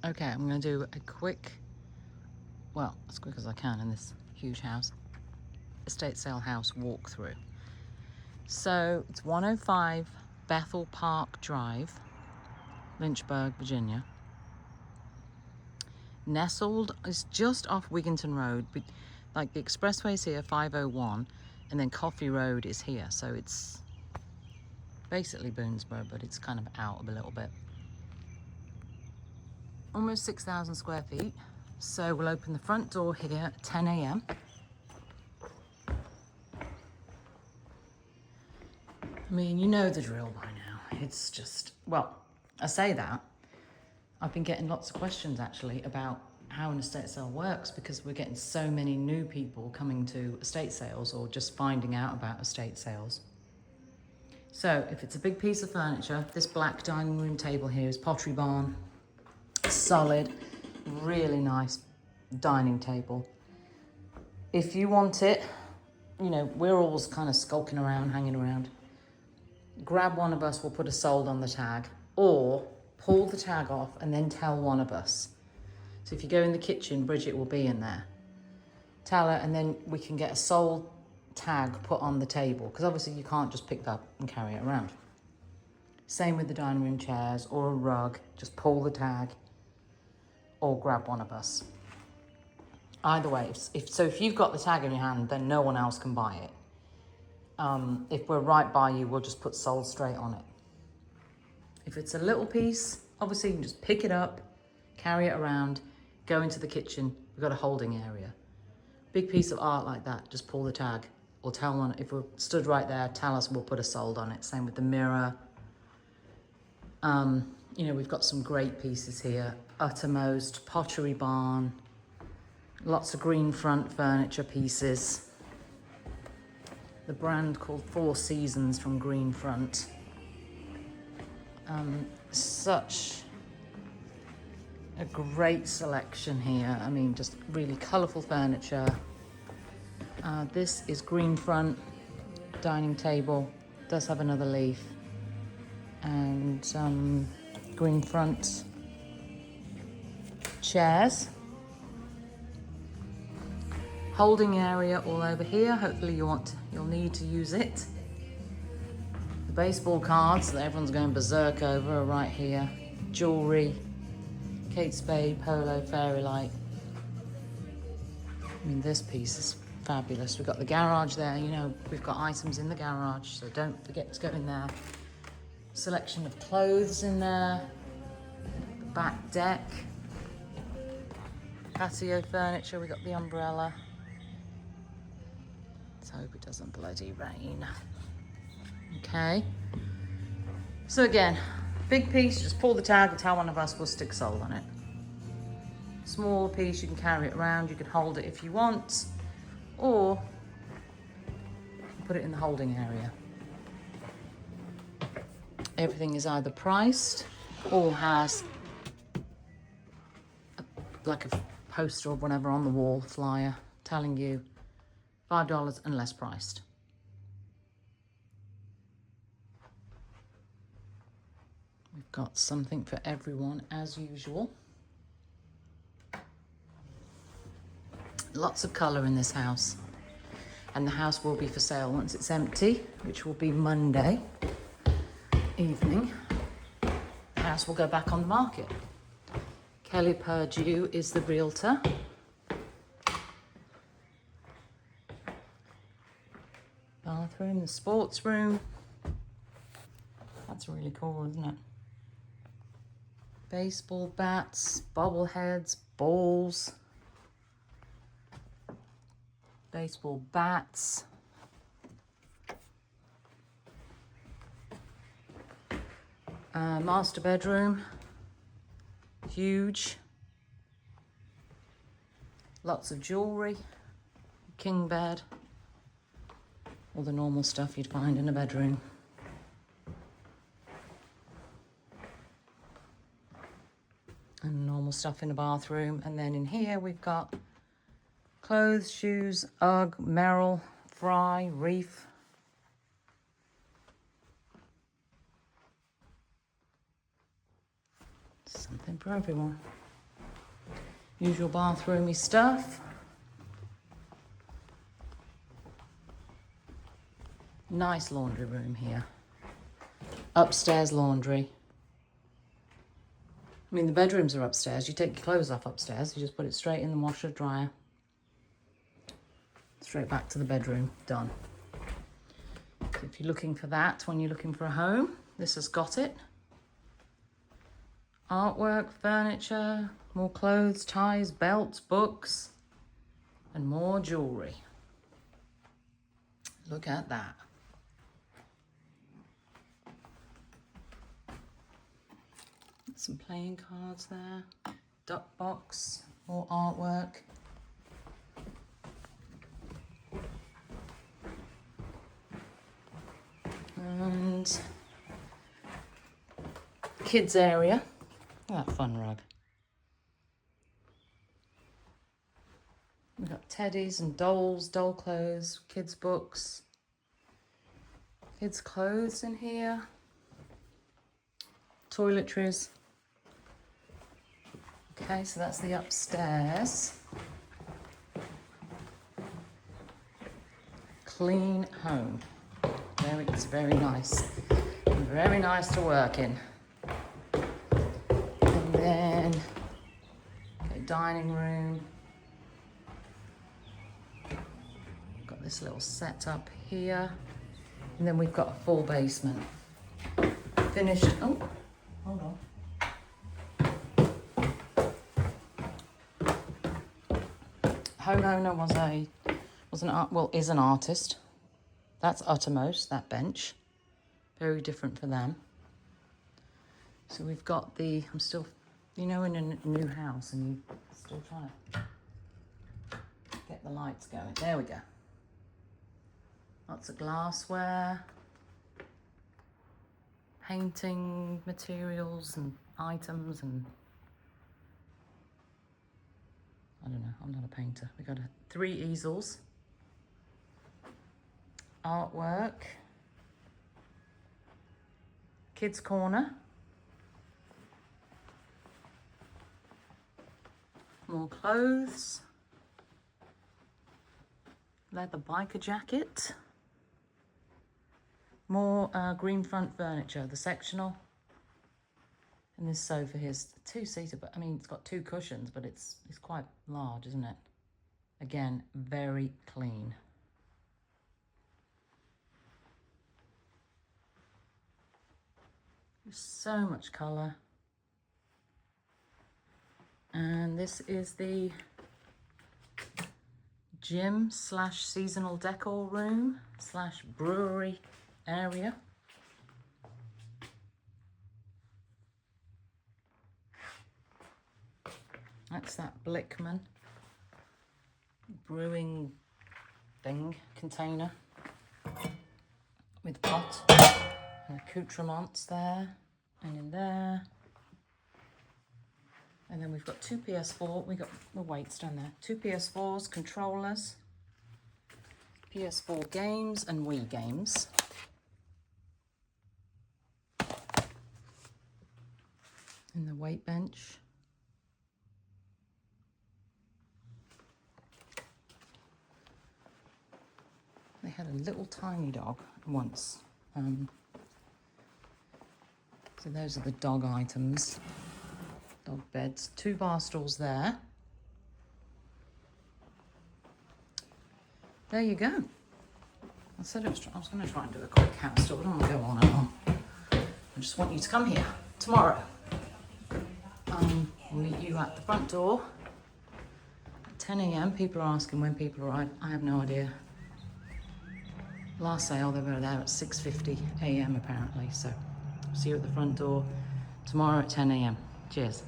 Okay, I'm going to do a quick, well, as quick as I can in this huge house, estate sale house walkthrough. So it's 105 Bethel Park Drive, Lynchburg, Virginia. Nestled is just off Wigginton Road, like the expressway's here, 501, and then Coffee Road is here. So it's basically Boonesborough, but it's kind of out a little bit. Almost 6,000 square feet. So we'll open the front door here at 10 a.m. I mean, you know the drill by now. It's just, well, I say that. I've been getting lots of questions actually about how an estate sale works because we're getting so many new people coming to estate sales or just finding out about estate sales. So if it's a big piece of furniture, this black dining room table here is Pottery Barn. Solid, really nice dining table. If you want it, you know, we're always kind of skulking around, hanging around. Grab one of us, we'll put a sold on the tag, or pull the tag off and then tell one of us. So if you go in the kitchen, Bridget will be in there. Tell her, and then we can get a sold tag put on the table, because obviously you can't just pick that up and carry it around. Same with the dining room chairs or a rug, just pull the tag or grab one of us. Either way, if you've got the tag in your hand, then no one else can buy it. If we're right by you, we'll just put sold straight on it. If it's a little piece, obviously you can just pick it up, carry it around, go into the kitchen. We've got a holding area. Big piece of art like that, just pull the tag or tell one, if we're stood right there, tell us, we'll put a sold on it. Same with the mirror. You know, we've got some great pieces here. Uttermost, Pottery Barn, lots of green front furniture pieces. The brand called Four Seasons from Green Front. Such a great selection here. I mean, just really colourful furniture. This is Green Front dining table. Does have another leaf. And Green Front chairs. Holding area all over here. Hopefully you'll need to use it. The baseball cards that everyone's going berserk over are right here. Jewellery, Kate Spade, Polo, Fairy Light. I mean, this piece is fabulous. We've got the garage there, you know, we've got items in the garage, so don't forget to go in there. Selection of clothes in there. The back deck. Patio furniture, we've got the umbrella. Let's hope it doesn't bloody rain. Okay. So again, big piece, just pull the tag and tell one of us, we'll stick sold on it. Small piece, you can carry it around, you can hold it if you want, or put it in the holding area. Everything is either priced or has like a poster or whatever on the wall, flyer, telling you $5 and less priced. We've got something for everyone as usual. Lots of colour in this house. And the house will be for sale once it's empty, which will be Monday evening. The house will go back on the market. Kelly Purdue is the realtor. Bathroom, the sports room. That's really cool, isn't it? Baseball bats, bobbleheads, balls. Baseball bats. Master bedroom. Huge. Lots of jewellery. King bed. All the normal stuff you'd find in a bedroom. And normal stuff in a bathroom. And then in here we've got clothes, shoes, UGG, Merrill, Fry, Reef. Something for everyone. Usual bathroomy stuff. Nice laundry room here. Upstairs laundry. I mean, the bedrooms are upstairs. You take your clothes off upstairs. You just put it straight in the washer, dryer. Straight back to the bedroom. Done. So if you're looking for that when you're looking for a home, this has got it. Artwork, furniture, more clothes, ties, belts, books, and more jewellery. Look at that. Some playing cards there. Duck box, more artwork. And kids area. Look at that fun rug. We've got teddies and dolls, doll clothes, kids books, kids clothes in here, toiletries. Okay, so that's the upstairs. Clean home. It's very nice. Very nice to work in. And then, okay, dining room. Got this little setup here. And then we've got a full basement. Finished, oh, hold on. Homeowner is an artist. That's Uttermost, that bench. Very different for them. So we've got I'm still, in a new house and you're still trying to get the lights going. There we go. Lots of glassware, painting materials and items and I don't know, I'm not a painter. We got 3 easels, artwork, kids corner, more clothes, leather biker jacket, more green front furniture, the sectional. And this sofa here's 2-seater, but I mean, it's got 2 cushions, but it's quite large, isn't it? Again, very clean. There's so much colour. And this is the gym / seasonal decor room / brewery area. That's that Blickman brewing container with pot and accoutrements there and in there. And then we've got 2 PS4, we got the weights down there. 2 PS4s, controllers, PS4 games and Wii games. And the weight bench. They had a little tiny dog once. So those are the dog items. Dog beds, 2 bar stools there. There you go. I said I was going to try and do a quick house tour. I don't want to go on and on. I just want you to come here tomorrow. I'll meet you at the front door at 10 a.m. People are asking when people arrive. I have no idea. Last sale, they were there at 6:50 a.m. apparently. So see you at the front door tomorrow at 10 a.m. Cheers.